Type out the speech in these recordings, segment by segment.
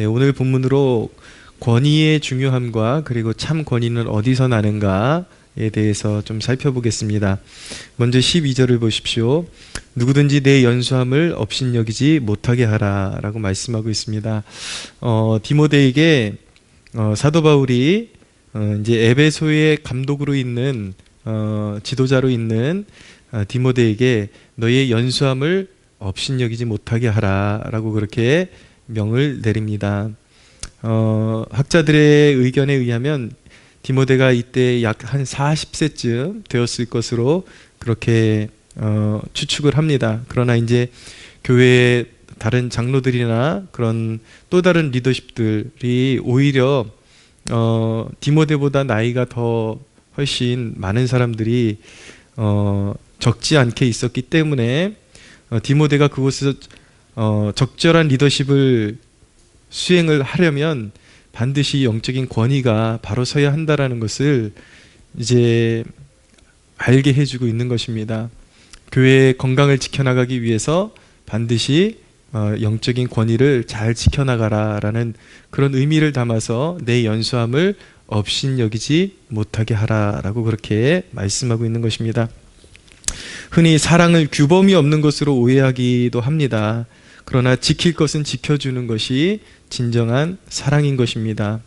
네, 오늘 본문으로 권위의 중요함과 그리고 참 권위는 어디서 나는가에 대해서 좀 살펴보겠습니다. 먼저 12절을 보십시오. 누구든지 내 연수함을 업신여기지 못하게 하라 라고 말씀하고 있습니다. 디모데에게 사도 바울이 이제 에베소의 감독으로 있는 지도자로 있는 디모데에게 너의 연수함을 업신여기지 못하게 하라 라고 그렇게 명을 내립니다. 학자들의 의견에 의하면 디모데가 이때 약 한 40세쯤 되었을 것으로 그렇게 추측을 합니다. 그러나 이제 교회의 다른 장로들이나 그런 또 다른 리더십들이 오히려 디모데보다 나이가 더 훨씬 많은 사람들이 적지 않게 있었기 때문에 디모데가 그곳에서 적절한 리더십을 수행을 하려면 반드시 영적인 권위가 바로 서야 한다라는 것을 이제 알게 해주고 있는 것입니다. 교회의 건강을 지켜나가기 위해서 반드시 영적인 권위를 잘 지켜나가라라는 그런 의미를 담아서 내 연수함을 업신여기지 못하게 하라라고 그렇게 말씀하고 있는 것입니다. 흔히 사랑을 규범이 없는 것으로 오해하기도 합니다. 그러나 지킬 것은 지켜주는 것이 진정한 사랑인 것입니다.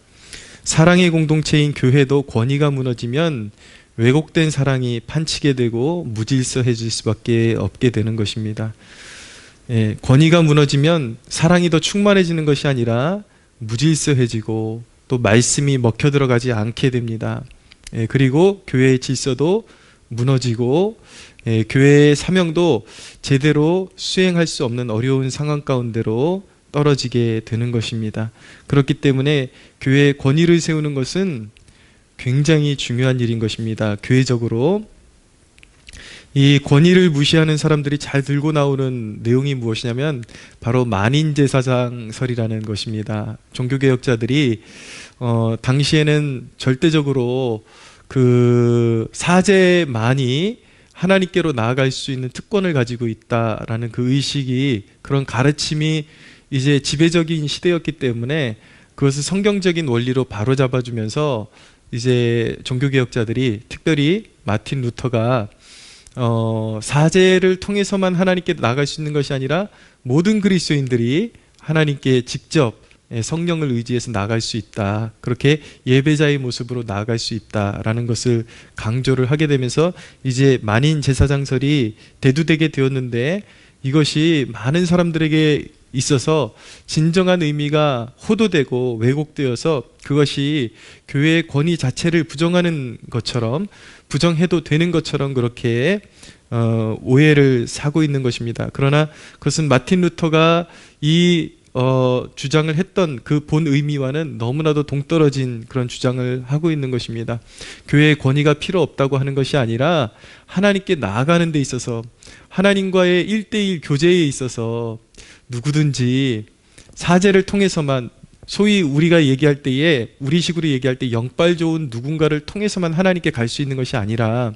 사랑의 공동체인 교회도 권위가 무너지면 왜곡된 사랑이 판치게 되고 무질서해질 수밖에 없게 되는 것입니다. 권위가 무너지면 사랑이 더 충만해지는 것이 아니라 무질서해지고 또 말씀이 먹혀 들어가지 않게 됩니다. 그리고 교회의 질서도 무너지고 교회의 사명도 제대로 수행할 수 없는 어려운 상황 가운데로 떨어지게 되는 것입니다. 그렇기 때문에 교회의 권위를 세우는 것은 굉장히 중요한 일인 것입니다. 교회적으로 이 권위를 무시하는 사람들이 잘 들고 나오는 내용이 무엇이냐면 바로 만인제사장설이라는 것입니다. 종교개혁자들이 당시에는 절대적으로 그 사제만이 하나님께로 나아갈 수 있는 특권을 가지고 있다라는 그 의식이, 그런 가르침이 이제 지배적인 시대였기 때문에 그것을 성경적인 원리로 바로잡아주면서 이제 종교개혁자들이, 특별히 마틴 루터가 사제를 통해서만 하나님께 나아갈 수 있는 것이 아니라 모든 그리스도인들이 하나님께 직접 성령을 의지해서 나아갈 수 있다, 그렇게 예배자의 모습으로 나아갈 수 있다라는 것을 강조를 하게 되면서 이제 만인 제사장설이 대두되게 되었는데, 이것이 많은 사람들에게 있어서 진정한 의미가 호도되고 왜곡되어서 그것이 교회의 권위 자체를 부정하는 것처럼, 부정해도 되는 것처럼 그렇게 오해를 사고 있는 것입니다. 그러나 그것은 마틴 루터가 이 주장을 했던 그 본 의미와는 너무나도 동떨어진 그런 주장을 하고 있는 것입니다. 교회의 권위가 필요 없다고 하는 것이 아니라 하나님께 나아가는 데 있어서, 하나님과의 1:1 교제에 있어서 누구든지 사제를 통해서만, 소위 우리가 얘기할 때에, 우리식으로 얘기할 때 영빨 좋은 누군가를 통해서만 하나님께 갈 수 있는 것이 아니라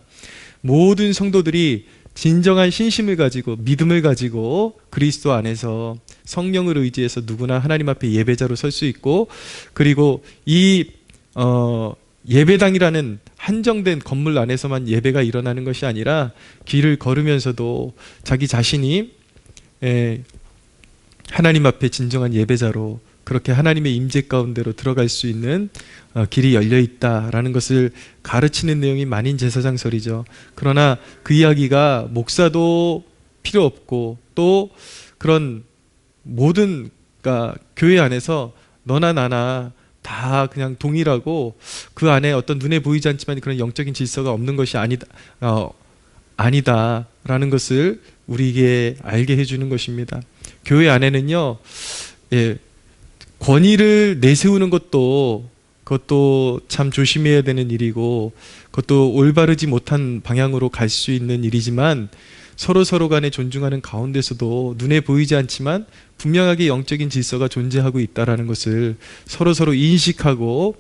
모든 성도들이 진정한 신심을 가지고 믿음을 가지고 그리스도 안에서 성령을 의지해서 누구나 하나님 앞에 예배자로 설 수 있고, 그리고 이 예배당이라는 한정된 건물 안에서만 예배가 일어나는 것이 아니라 길을 걸으면서도 자기 자신이 하나님 앞에 진정한 예배자로 그렇게 하나님의 임재 가운데로 들어갈 수 있는 길이 열려 있다라는 것을 가르치는 내용이 만인제사장설이죠. 그러나 그 이야기가 목사도 필요 없고, 또 그런 모든, 그러니까 교회 안에서 너나 나나 다 그냥 동일하고 그 안에 어떤 눈에 보이지 않지만 그런 영적인 질서가 없는 것이 아니다라는 것을 우리에게 알게 해주는 것입니다. 교회 안에는요, 권위를 내세우는 그것도 참 조심해야 되는 일이고, 그것도 올바르지 못한 방향으로 갈 수 있는 일이지만, 서로 간에 존중하는 가운데서도 눈에 보이지 않지만 분명하게 영적인 질서가 존재하고 있다는 것을 서로 인식하고,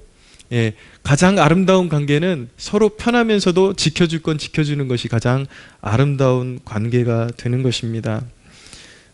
가장 아름다운 관계는 서로 편하면서도 지켜줄 건 지켜주는 것이 가장 아름다운 관계가 되는 것입니다.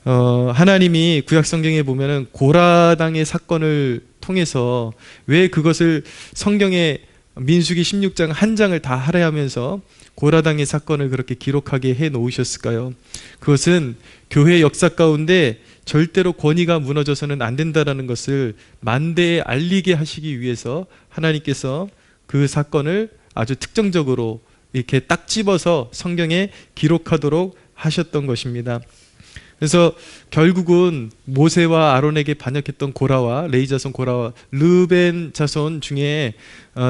하나님이 구약 성경에 보면은 고라당의 사건을 통해서 왜 그것을 성경에 민수기 16장 한 장을 다 할애하면서 고라당의 사건을 그렇게 기록하게 해 놓으셨을까요? 그것은 교회 역사 가운데 절대로 권위가 무너져서는 안 된다라는 것을 만대에 알리게 하시기 위해서 하나님께서 그 사건을 아주 특정적으로 이렇게 딱 집어서 성경에 기록하도록 하셨던 것입니다. 그래서 결국은 모세와 아론에게 반역했던 고라와 레위 자손 고라와 르벤 자손 중에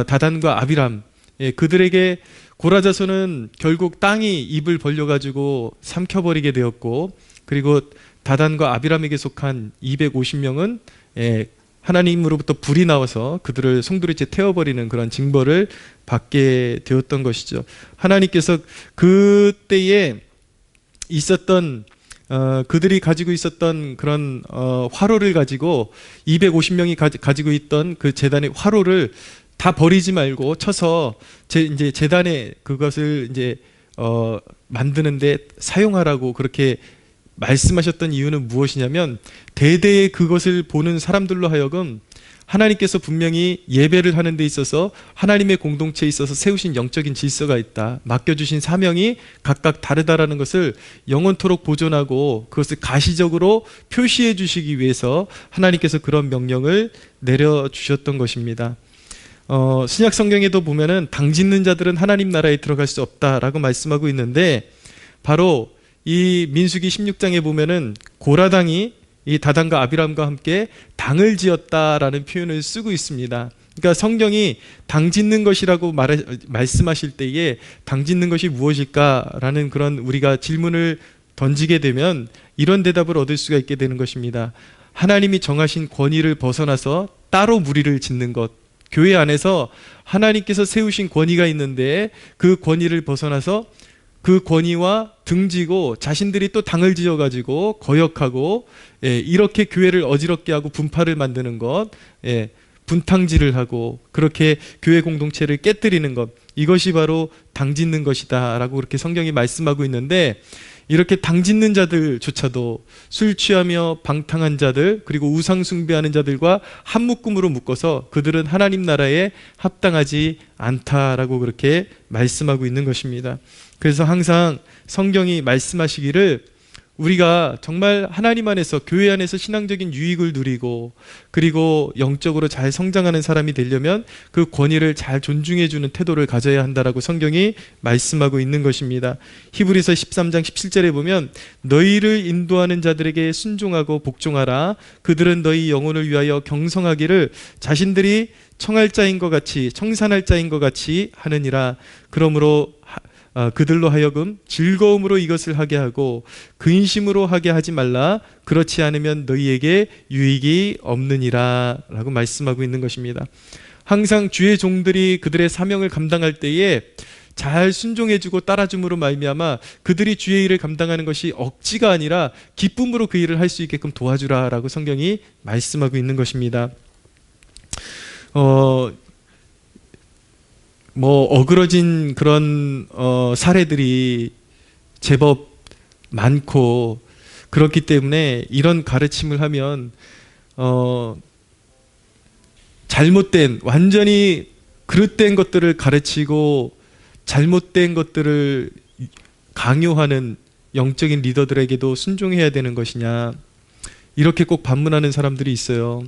다단과 아비람, 그들에게 고라 자손은 결국 땅이 입을 벌려가지고 삼켜버리게 되었고, 그리고 다단과 아비람에게 속한 250명은 하나님으로부터 불이 나와서 그들을 송두리째 태워버리는 그런 징벌을 받게 되었던 것이죠. 하나님께서 그때에 있었던 그들이 가지고 있었던 그런 화로를 가지고 250명이 가지고 있던 그 제단의 화로를 다 버리지 말고 쳐서 이제 제단에 그것을 이제 만드는데 사용하라고 그렇게 말씀하셨던 이유는 무엇이냐면, 대대에 그것을 보는 사람들로 하여금 하나님께서 분명히 예배를 하는 데 있어서 하나님의 공동체에 있어서 세우신 영적인 질서가 있다, 맡겨주신 사명이 각각 다르다라는 것을 영원토록 보존하고 그것을 가시적으로 표시해 주시기 위해서 하나님께서 그런 명령을 내려주셨던 것입니다. 신약 성경에도 보면은 당 짓는 자들은 하나님 나라에 들어갈 수 없다라고 말씀하고 있는데, 바로 이 민수기 16장에 보면은 고라당이 이 다단과 아비람과 함께 당을 지었다라는 표현을 쓰고 있습니다. 그러니까 성경이 당 짓는 것이라고 말씀하실 때에 당 짓는 것이 무엇일까라는 그런 우리가 질문을 던지게 되면 이런 대답을 얻을 수가 있게 되는 것입니다. 하나님이 정하신 권위를 벗어나서 따로 무리를 짓는 것. 교회 안에서 하나님께서 세우신 권위가 있는데 그 권위를 벗어나서 그 권위와 등지고 자신들이 또 당을 지어가지고 거역하고, 이렇게 교회를 어지럽게 하고 분파를 만드는 것, 분탕질을 하고 그렇게 교회 공동체를 깨뜨리는 것, 이것이 바로 당 짓는 것이다 라고 그렇게 성경이 말씀하고 있는데, 이렇게 당 짓는 자들조차도 술 취하며 방탕한 자들, 그리고 우상 숭배하는 자들과 한 묶음으로 묶어서 그들은 하나님 나라에 합당하지 않다라고 그렇게 말씀하고 있는 것입니다. 그래서 항상 성경이 말씀하시기를 우리가 정말 하나님 안에서, 교회 안에서 신앙적인 유익을 누리고 그리고 영적으로 잘 성장하는 사람이 되려면 그 권위를 잘 존중해주는 태도를 가져야 한다라고 성경이 말씀하고 있는 것입니다. 히브리서 13장 17절에 보면 너희를 인도하는 자들에게 순종하고 복종하라. 그들은 너희 영혼을 위하여 경성하기를 자신들이 청할 자인 것 같이 청산할 자인 것 같이 하느니라. 그러므로 그들로 하여금 즐거움으로 이것을 하게 하고 근심으로 하게 하지 말라. 그렇지 않으면 너희에게 유익이 없느니라 라고 말씀하고 있는 것입니다. 항상 주의 종들이 그들의 사명을 감당할 때에 잘 순종해주고 따라줌으로 말미암아 그들이 주의 일을 감당하는 것이 억지가 아니라 기쁨으로 그 일을 할 수 있게끔 도와주라 라고 성경이 말씀하고 있는 것입니다. 어그러진 그런 사례들이 제법 많고, 그렇기 때문에 이런 가르침을 하면 잘못된, 완전히 그릇된 것들을 가르치고 잘못된 것들을 강요하는 영적인 리더들에게도 순종해야 되는 것이냐, 이렇게 꼭 반문하는 사람들이 있어요.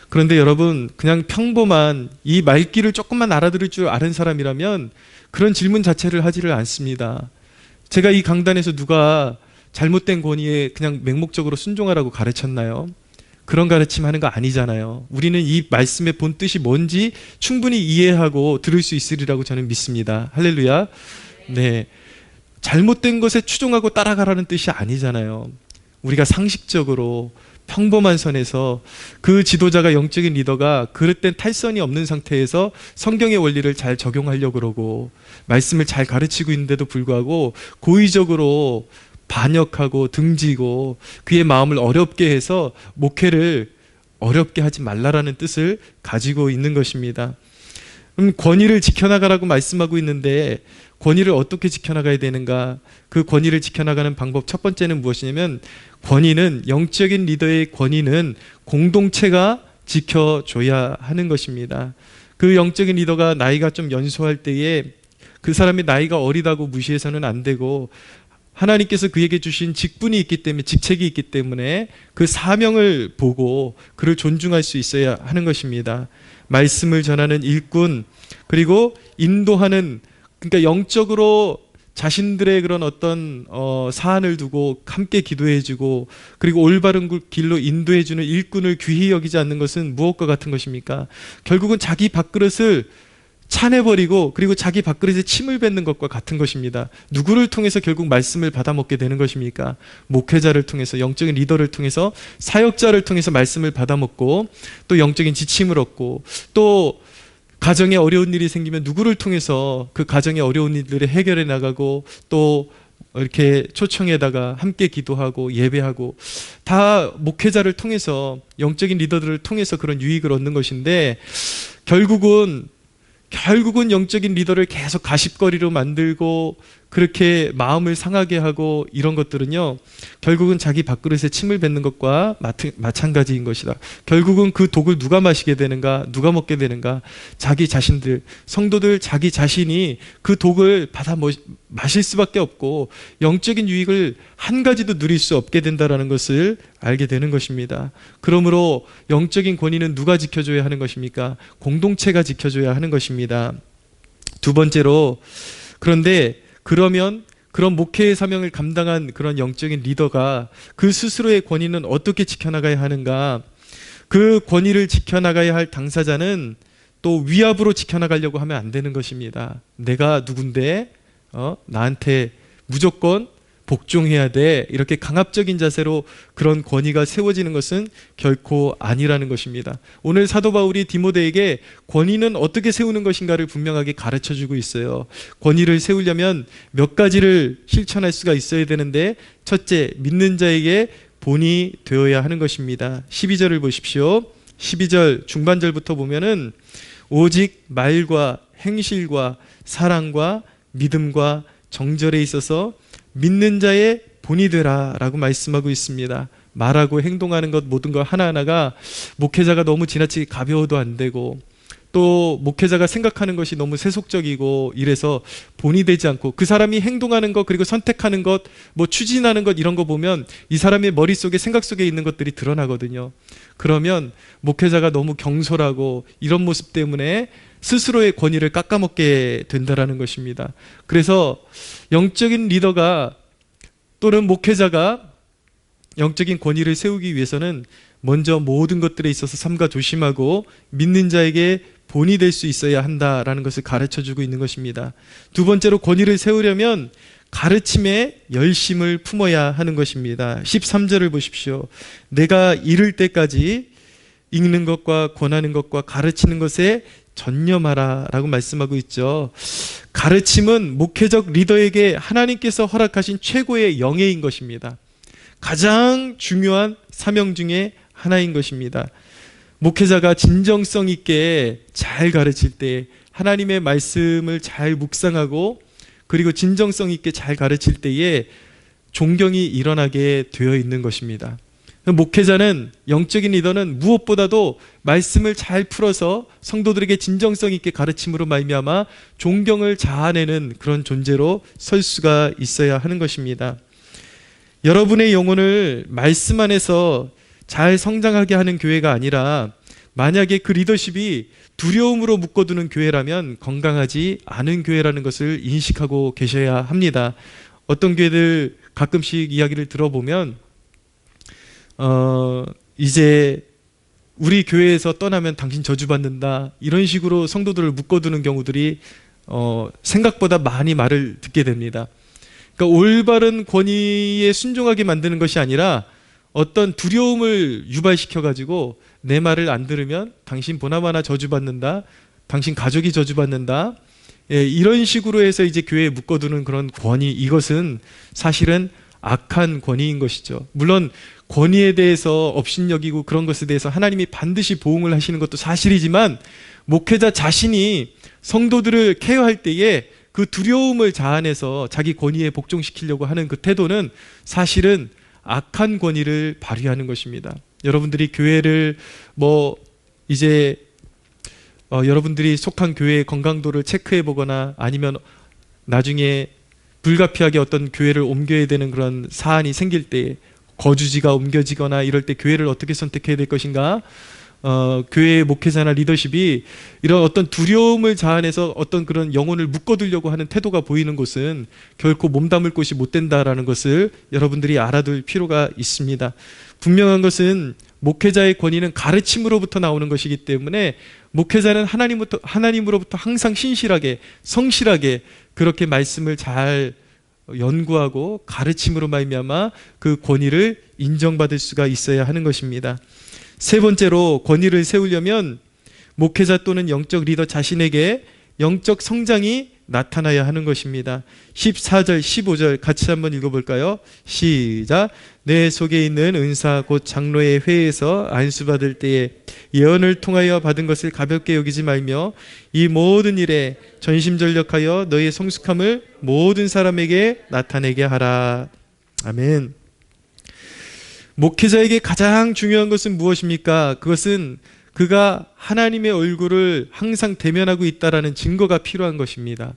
그런데 여러분, 그냥 평범한 이 말귀를 조금만 알아들을 줄 아는 사람이라면 그런 질문 자체를 하지를 않습니다. 제가 이 강단에서 누가 잘못된 권위에 그냥 맹목적으로 순종하라고 가르쳤나요? 그런 가르침 하는 거 아니잖아요. 우리는 이 말씀의 본 뜻이 뭔지 충분히 이해하고 들을 수 있으리라고 저는 믿습니다. 할렐루야. 네, 잘못된 것에 추종하고 따라가라는 뜻이 아니잖아요. 우리가 상식적으로 평범한 선에서 그 지도자가, 영적인 리더가 그릇된 탈선이 없는 상태에서 성경의 원리를 잘 적용하려고 그러고 말씀을 잘 가르치고 있는데도 불구하고 고의적으로 반역하고 등지고 그의 마음을 어렵게 해서 목회를 어렵게 하지 말라라는 뜻을 가지고 있는 것입니다. 권위를 지켜나가라고 말씀하고 있는데, 권위를 어떻게 지켜나가야 되는가? 그 권위를 지켜나가는 방법 첫 번째는 무엇이냐면 권위는 영적인 리더의 권위는 공동체가 지켜줘야 하는 것입니다. 그 영적인 리더가 나이가 좀 연소할 때에 그 사람이 나이가 어리다고 무시해서는 안 되고 하나님께서 그에게 주신 직분이 있기 때문에 직책이 있기 때문에 그 사명을 보고 그를 존중할 수 있어야 하는 것입니다. 말씀을 전하는 일꾼 그리고 인도하는 그러니까 영적으로 자신들의 그런 어떤 사안을 두고 함께 기도해주고 그리고 올바른 길로 인도해주는 일꾼을 귀히 여기지 않는 것은 무엇과 같은 것입니까? 결국은 자기 밥그릇을 차내버리고 그리고 자기 밥그릇에 침을 뱉는 것과 같은 것입니다. 누구를 통해서 결국 말씀을 받아먹게 되는 것입니까? 목회자를 통해서, 영적인 리더를 통해서, 사역자를 통해서 말씀을 받아먹고 또 영적인 지침을 얻고 또 가정에 어려운 일이 생기면 누구를 통해서 그 가정의 어려운 일들을 해결해 나가고 또 이렇게 초청에다가 함께 기도하고 예배하고 다 목회자를 통해서 영적인 리더들을 통해서 그런 유익을 얻는 것인데 결국은 영적인 리더를 계속 가십거리로 만들고 그렇게 마음을 상하게 하고 이런 것들은요 결국은 자기 밥그릇에 침을 뱉는 것과 마찬가지인 것이다. 결국은 그 독을 누가 마시게 되는가, 누가 먹게 되는가? 자기 자신들, 성도들 자기 자신이 그 독을 받아 마실 수밖에 없고 영적인 유익을 한 가지도 누릴 수 없게 된다는 것을 알게 되는 것입니다. 그러므로 영적인 권위는 누가 지켜줘야 하는 것입니까? 공동체가 지켜줘야 하는 것입니다. 두 번째로 그런데 그러면 그런 목회의 사명을 감당한 그런 영적인 리더가 그 스스로의 권위는 어떻게 지켜나가야 하는가? 그 권위를 지켜나가야 할 당사자는 또 위압으로 지켜나가려고 하면 안 되는 것입니다. 내가 누군데 나한테 무조건 복종해야 돼 이렇게 강압적인 자세로 그런 권위가 세워지는 것은 결코 아니라는 것입니다. 오늘 사도 바울이 디모데에게 권위는 어떻게 세우는 것인가를 분명하게 가르쳐주고 있어요. 권위를 세우려면 몇 가지를 실천할 수가 있어야 되는데 첫째, 믿는 자에게 본이 되어야 하는 것입니다. 12절을 보십시오. 12절 중반절부터 보면은 오직 말과 행실과 사랑과 믿음과 정절에 있어서 믿는 자의 본이 되라 라고 말씀하고 있습니다. 말하고 행동하는 것 모든 것 하나하나가 목회자가 너무 지나치게 가벼워도 안 되고 또 목회자가 생각하는 것이 너무 세속적이고 이래서 본이 되지 않고 그 사람이 행동하는 것 그리고 선택하는 것 뭐 추진하는 것 이런 거 보면 이 사람의 머릿속에 생각 속에 있는 것들이 드러나거든요. 그러면 목회자가 너무 경솔하고 이런 모습 때문에 스스로의 권위를 깎아먹게 된다는 것입니다. 그래서 영적인 리더가 또는 목회자가 영적인 권위를 세우기 위해서는 먼저 모든 것들에 있어서 삼가 조심하고 믿는 자에게 본이 될 수 있어야 한다라는 것을 가르쳐주고 있는 것입니다. 두 번째로 권위를 세우려면 가르침에 열심을 품어야 하는 것입니다. 13절을 보십시오. 내가 이를 때까지 읽는 것과 권하는 것과 가르치는 것에 전념하라 라고 말씀하고 있죠. 가르침은 목회적 리더에게 하나님께서 허락하신 최고의 영예인 것입니다. 가장 중요한 사명 중에 하나인 것입니다. 목회자가 진정성 있게 잘 가르칠 때 하나님의 말씀을 잘 묵상하고 그리고 진정성 있게 잘 가르칠 때에 존경이 일어나게 되어 있는 것입니다. 목회자는 영적인 리더는 무엇보다도 말씀을 잘 풀어서 성도들에게 진정성 있게 가르침으로 말미암아 존경을 자아내는 그런 존재로 설 수가 있어야 하는 것입니다. 여러분의 영혼을 말씀 안에서 잘 성장하게 하는 교회가 아니라 만약에 그 리더십이 두려움으로 묶어두는 교회라면 건강하지 않은 교회라는 것을 인식하고 계셔야 합니다. 어떤 교회들 가끔씩 이야기를 들어보면 이제 우리 교회에서 떠나면 당신 저주받는다 이런 식으로 성도들을 묶어두는 경우들이 생각보다 많이 말을 듣게 됩니다. 그러니까 올바른 권위에 순종하게 만드는 것이 아니라 어떤 두려움을 유발시켜가지고 내 말을 안 들으면 당신 보나마나 저주받는다, 당신 가족이 저주받는다, 이런 식으로 해서 이제 교회에 묶어두는 그런 권위, 이것은 사실은 악한 권위인 것이죠. 물론 권위에 대해서 업신여기고 그런 것에 대해서 하나님이 반드시 보응을 하시는 것도 사실이지만 목회자 자신이 성도들을 케어할 때에 그 그 두려움을 자아내서 자기 권위에 복종시키려고 하는 그 태도는 사실은 악한 권위를 발휘하는 것입니다. 여러분들이 교회를 이제 여러분들이 속한 교회의 건강도를 체크해 보거나 아니면 나중에 불가피하게 어떤 교회를 옮겨야 되는 그런 사안이 생길 때, 거주지가 옮겨지거나 이럴 때 교회를 어떻게 선택해야 될 것인가, 교회의 목회자나 리더십이 이런 어떤 두려움을 자아내서 어떤 그런 영혼을 묶어두려고 하는 태도가 보이는 곳은 결코 몸담을 곳이 못 된다라는 것을 여러분들이 알아둘 필요가 있습니다. 분명한 것은 목회자의 권위는 가르침으로부터 나오는 것이기 때문에 목회자는 하나님으로부터 항상 신실하게, 성실하게 그렇게 말씀을 잘 연구하고 가르침으로 말미암아 그 권위를 인정받을 수가 있어야 하는 것입니다. 세 번째로, 권위를 세우려면 목회자 또는 영적 리더 자신에게 영적 성장이 나타나야 하는 것입니다. 14절, 15절 같이 한번 읽어볼까요? 시작. 내 속에 있는 은사 곧 장로의 회에서 안수받을 때에 예언을 통하여 받은 것을 가볍게 여기지 말며 이 모든 일에 전심전력하여 너의 성숙함을 모든 사람에게 나타내게 하라. 아멘. 목회자에게 가장 중요한 것은 무엇입니까? 그것은 그가 하나님의 얼굴을 항상 대면하고 있다라는 증거가 필요한 것입니다.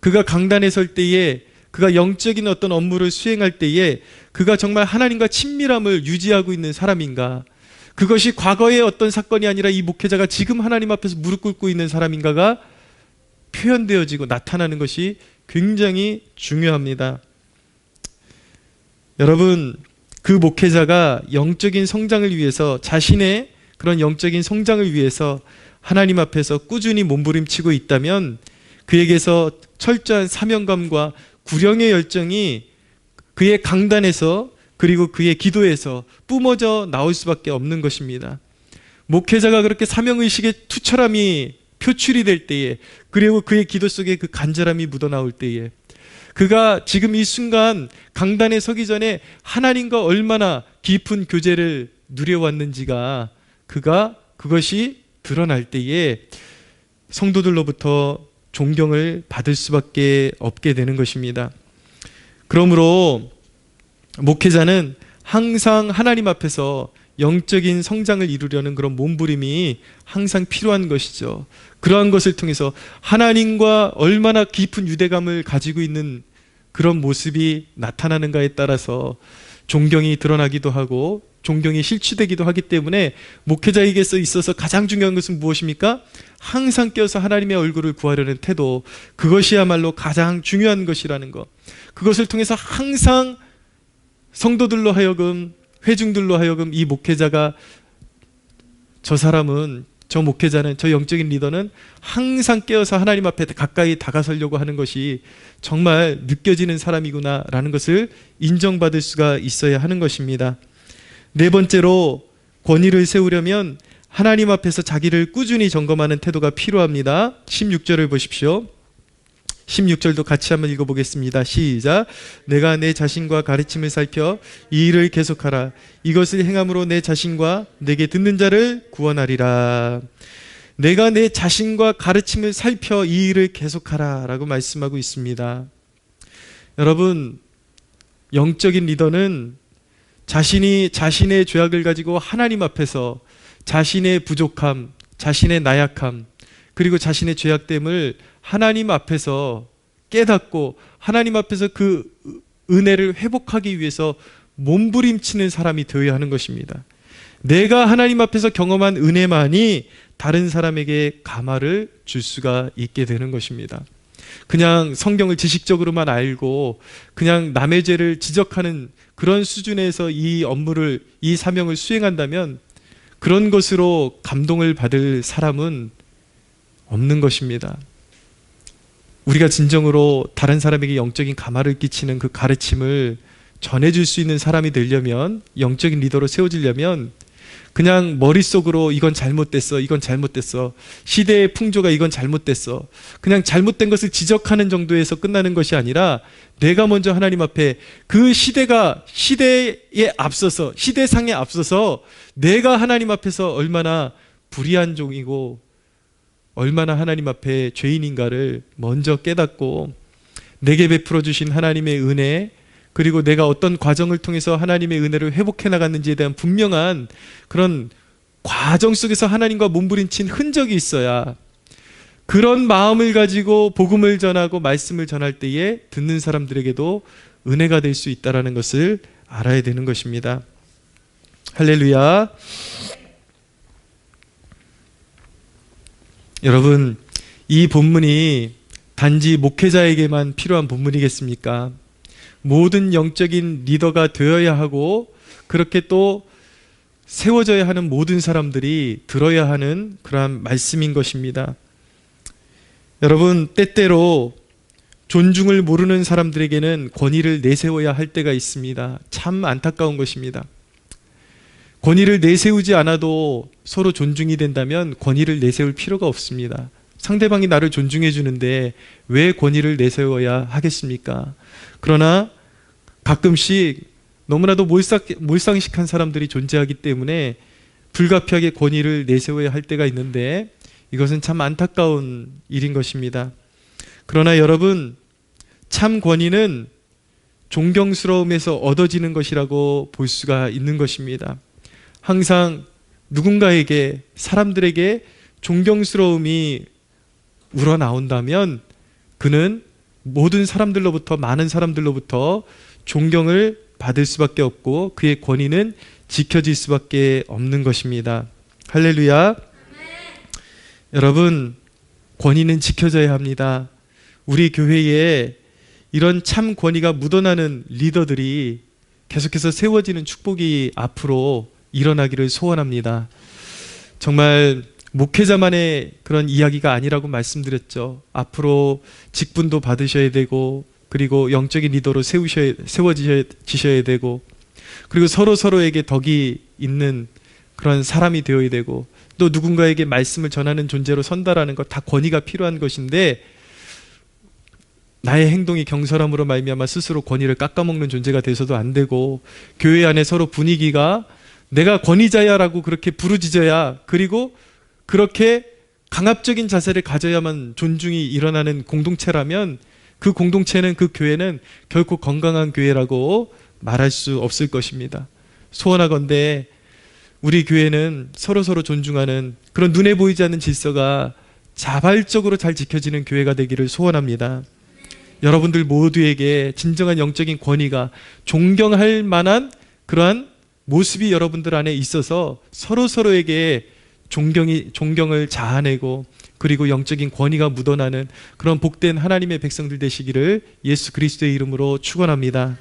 그가 강단에 설 때에, 그가 영적인 어떤 업무를 수행할 때에 그가 정말 하나님과 친밀함을 유지하고 있는 사람인가, 그것이 과거의 어떤 사건이 아니라 이 목회자가 지금 하나님 앞에서 무릎 꿇고 있는 사람인가가 표현되어지고 나타나는 것이 굉장히 중요합니다. 여러분, 그 목회자가 영적인 성장을 위해서, 자신의 그런 영적인 성장을 위해서 하나님 앞에서 꾸준히 몸부림치고 있다면 그에게서 철저한 사명감과 구령의 열정이 그의 강단에서, 그리고 그의 기도에서 뿜어져 나올 수밖에 없는 것입니다. 목회자가 그렇게 사명의식의 투철함이 표출이 될 때에, 그리고 그의 기도 속에 그 간절함이 묻어나올 때에, 그가 지금 이 순간 강단에 서기 전에 하나님과 얼마나 깊은 교제를 누려왔는지가, 그것이 드러날 때에 성도들로부터 존경을 받을 수밖에 없게 되는 것입니다. 그러므로 목회자는 항상 하나님 앞에서 영적인 성장을 이루려는 그런 몸부림이 항상 필요한 것이죠. 그러한 것을 통해서 하나님과 얼마나 깊은 유대감을 가지고 있는 그런 모습이 나타나는가에 따라서 존경이 드러나기도 하고 존경이 실추되기도 하기 때문에 목회자에게 있어서 가장 중요한 것은 무엇입니까? 항상 껴서 하나님의 얼굴을 구하려는 태도, 그것이야말로 가장 중요한 것이라는 것. 그것을 통해서 항상 성도들로 하여금, 회중들로 하여금 이 목회자가, 저 목회자는, 저 영적인 리더는 항상 깨어서 하나님 앞에 가까이 다가서려고 하는 것이 정말 느껴지는 사람이구나 라는 것을 인정받을 수가 있어야 하는 것입니다. 네 번째로, 권위를 세우려면 하나님 앞에서 자기를 꾸준히 점검하는 태도가 필요합니다. 16절을 보십시오. 16절도 같이 한번 읽어보겠습니다. 시작. 내가 내 자신과 가르침을 살펴 이 일을 계속하라. 이것을 행함으로 내 자신과 내게 듣는 자를 구원하리라. 내가 내 자신과 가르침을 살펴 이 일을 계속하라 라고 말씀하고 있습니다. 여러분, 영적인 리더는 자신이 자신의 죄악을 가지고 하나님 앞에서 자신의 부족함, 자신의 나약함, 그리고 자신의 죄악됨을 하나님 앞에서 깨닫고 하나님 앞에서 그 은혜를 회복하기 위해서 몸부림치는 사람이 되어야 하는 것입니다. 내가 하나님 앞에서 경험한 은혜만이 다른 사람에게 감화를 줄 수가 있게 되는 것입니다. 그냥 성경을 지식적으로만 알고 그냥 남의 죄를 지적하는 그런 수준에서 이 업무를, 이 사명을 수행한다면 그런 것으로 감동을 받을 사람은 없는 것입니다. 우리가 진정으로 다른 사람에게 영적인 감화를 끼치는 그 가르침을 전해줄 수 있는 사람이 되려면, 영적인 리더로 세워지려면 그냥 머릿속으로 이건 잘못됐어, 이건 잘못됐어, 시대의 풍조가 이건 잘못됐어, 그냥 잘못된 것을 지적하는 정도에서 끝나는 것이 아니라 내가 먼저 하나님 앞에 그 시대에 앞서서, 시대상에 앞서서 내가 하나님 앞에서 얼마나 불의한 종이고 얼마나 하나님 앞에 죄인인가를 먼저 깨닫고 내게 베풀어 주신 하나님의 은혜, 그리고 내가 어떤 과정을 통해서 하나님의 은혜를 회복해 나갔는지에 대한 분명한 그런 과정 속에서 하나님과 몸부림친 흔적이 있어야 그런 마음을 가지고 복음을 전하고 말씀을 전할 때에 듣는 사람들에게도 은혜가 될 수 있다는 것을 알아야 되는 것입니다. 할렐루야. 여러분, 이 본문이 단지 목회자에게만 필요한 본문이겠습니까? 모든 영적인 리더가 되어야 하고 그렇게 또 세워져야 하는 모든 사람들이 들어야 하는 그러한 말씀인 것입니다. 여러분, 때때로 존중을 모르는 사람들에게는 권위를 내세워야 할 때가 있습니다. 참 안타까운 것입니다. 권위를 내세우지 않아도 서로 존중이 된다면 권위를 내세울 필요가 없습니다. 상대방이 나를 존중해 주는데 왜 권위를 내세워야 하겠습니까? 그러나 가끔씩 너무나도 몰상식한 사람들이 존재하기 때문에 불가피하게 권위를 내세워야 할 때가 있는데 이것은 참 안타까운 일인 것입니다. 그러나 여러분, 참 권위는 존경스러움에서 얻어지는 것이라고 볼 수가 있는 것입니다. 항상 누군가에게, 사람들에게 존경스러움이 우러나온다면 그는 모든 사람들로부터, 많은 사람들로부터 존경을 받을 수밖에 없고 그의 권위는 지켜질 수밖에 없는 것입니다. 할렐루야. 여러분, 권위는 지켜져야 합니다. 우리 교회에 이런 참 권위가 묻어나는 리더들이 계속해서 세워지는 축복이 앞으로 일어나기를 소원합니다. 정말 목회자만의 그런 이야기가 아니라고 말씀드렸죠. 앞으로 직분도 받으셔야 되고 그리고 영적인 리더로 세워지셔야 되고 그리고 서로에게 덕이 있는 그런 사람이 되어야 되고 또 누군가에게 말씀을 전하는 존재로 선다라는 것, 다 권위가 필요한 것인데 나의 행동이 경솔함으로 말미암아 스스로 권위를 깎아먹는 존재가 돼서도 안 되고 교회 안에 서로 분위기가 내가 권위자야라고 그렇게 부르짖어야 그리고 그렇게 강압적인 자세를 가져야만 존중이 일어나는 공동체라면 그 공동체는, 그 교회는 결코 건강한 교회라고 말할 수 없을 것입니다. 소원하건대 우리 교회는 서로 존중하는 그런 눈에 보이지 않는 질서가 자발적으로 잘 지켜지는 교회가 되기를 소원합니다. 여러분들 모두에게 진정한 영적인 권위가 존경할 만한 그러한 모습이 여러분들 안에 있어서 서로에게 존경을 자아내고 그리고 영적인 권위가 묻어나는 그런 복된 하나님의 백성들 되시기를 예수 그리스도의 이름으로 축원합니다.